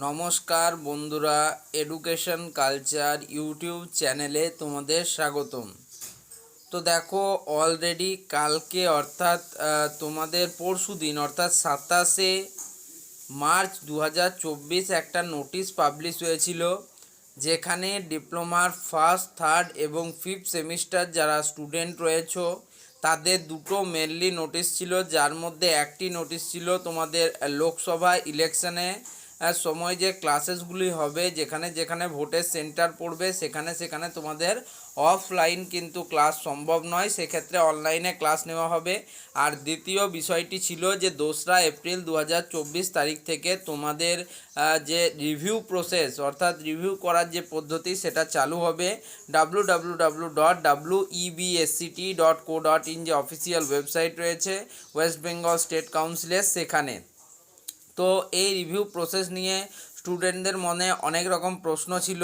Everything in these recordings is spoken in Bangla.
নমস্কার বন্ধুরা, এডুকেশন কালচার ইউটিউব চ্যানেলে তোমাদের স্বাগতম। তো দেখো, অলরেডি কালকে অর্থাৎ তোমাদের পরশুদিন অর্থাৎ 27শে মার্চ 2024 একটা নোটিশ পাবলিশ হয়েছিল, যেখানে ডিপ্লোমার ফার্স্ট, থার্ড এবং ফিফথ সেমিস্টার যারা স্টুডেন্ট রয়েছে তাদের দুটো মেনলি নোটিশ ছিল, যার মধ্যে একটি নোটিশ ছিল তোমাদের লোকসভা ইলেকশনে সময় যে ক্লাসেসগুলি হবে, যেখানে যেখানে ভোটের সেন্টার পড়বে সেখানে সেখানে তোমাদের অফলাইন কিন্তু ক্লাস সম্ভব নয়, সেক্ষেত্রে অনলাইনে ক্লাস নেওয়া হবে। আর দ্বিতীয় বিষয়টি ছিল যে 2রা এপ্রিল 2024 তারিখ থেকে তোমাদের যে রিভিউ প্রসেস অর্থাৎ রিভিউ করার যে পদ্ধতি সেটা চালু হবে। www.websct.co.in যে অফিসিয়াল ওয়েবসাইট রয়েছে ওয়েস্ট বেঙ্গল স্টেট কাউন্সিলের, সেখানে। তো এই রিভিউ প্রসেস নিয়ে স্টুডেন্টদের মনে অনেক রকম প্রশ্ন ছিল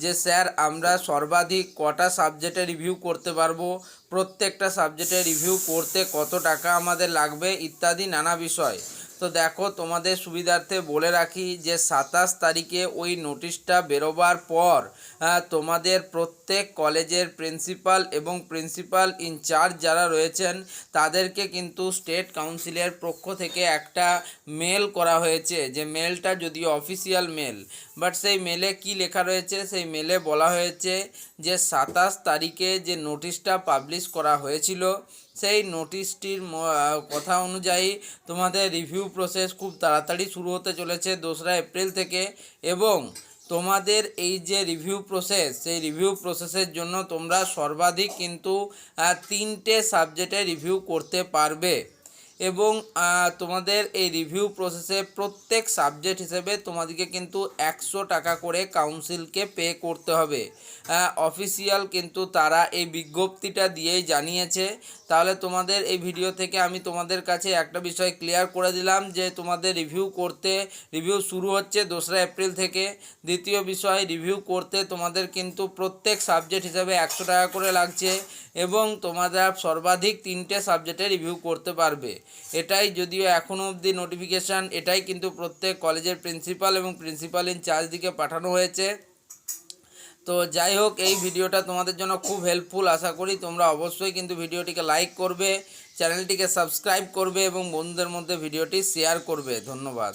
যে স্যার, আমরা সর্বাধিক কটা সাবজেক্টে রিভিউ করতে পারবো, প্রত্যেকটা সাবজেক্টে রিভিউ করতে কত টাকা আমাদের লাগবে, ইত্যাদি নানা বিষয়। তো দেখো, তোমাদের সুবিধার্থে বলে রাখি যে 27 তারিখে ওই নোটিশটা বেরোবার পর তোমাদের প্রত্যেক কলেজের প্রিন্সিপাল এবং প্রিন্সিপাল ইনচার্জ যারা রয়েছেন তাদেরকে কিন্তু স্টেট কাউন্সিলের পক্ষ থেকে একটা মেল করা হয়েছে, যে মেলটা যদিও অফিসিয়াল মেল, বাট সেই মেলে কি লেখা রয়েছে, সেই মেলে বলা হয়েছে যে 27 তারিখে যে নোটিশটা পাবলিশ করা হয়েছিল সেই নোটিশটির কথা অনুযায়ী তোমাদের রিভিউ প্রসেস খুব তাড়াতাড়ি শুরু হতে চলেছে 2রা এপ্রিল থেকে। এবং তোমাদের এই যে রিভিউ প্রসেস, সেই রিভিউ প্রসেসের জন্য তোমরা সর্বাধিক কিন্তু 3টে সাবজেক্টে রিভিউ করতে পারবে। এবং তোমাদের এই রিভিউ প্রসেসে প্রত্যেক সাবজেক্ট হিসেবে তোমাদেরকে কিন্তু 100 টাকা করে কাউন্সিলকে পে করতে হবে। অফিসিয়াল কিন্তু তারা এই বিজ্ঞপ্তিটা দিয়েই জানিয়েছে। তাহলে তোমাদের এই ভিডিও থেকে আমি তোমাদের কাছে একটা বিষয় ক্লিয়ার করে দিলাম যে তোমাদের রিভিউ শুরু হচ্ছে 2রা এপ্রিল থেকে। দ্বিতীয় বিষয়, রিভিউ করতে তোমাদের কিন্তু প্রত্যেক সাবজেক্ট হিসাবে 100 টাকা করে লাগছে এবং তোমাদের সর্বাধিক 3টে সাবজেক্টে রিভিউ করতে পারবে। এটাই যদিও এখনও অবধি নোটিফিকেশান, এটাই কিন্তু প্রত্যেক কলেজের প্রিন্সিপাল এবং প্রিন্সিপাল ইনচার্জ দিকে পাঠানো হয়েছে। তো যাই হোক, এই ভিডিওটা তোমাদের জন্য খুব হেল্পফুল, আশা করি তোমরা অবশ্যই কিন্তু ভিডিওটিকে লাইক করবে, চ্যানেলটিকে সাবস্ক্রাইব করবে এবং বন্ধুদের মধ্যে ভিডিওটি শেয়ার করবে। ধন্যবাদ।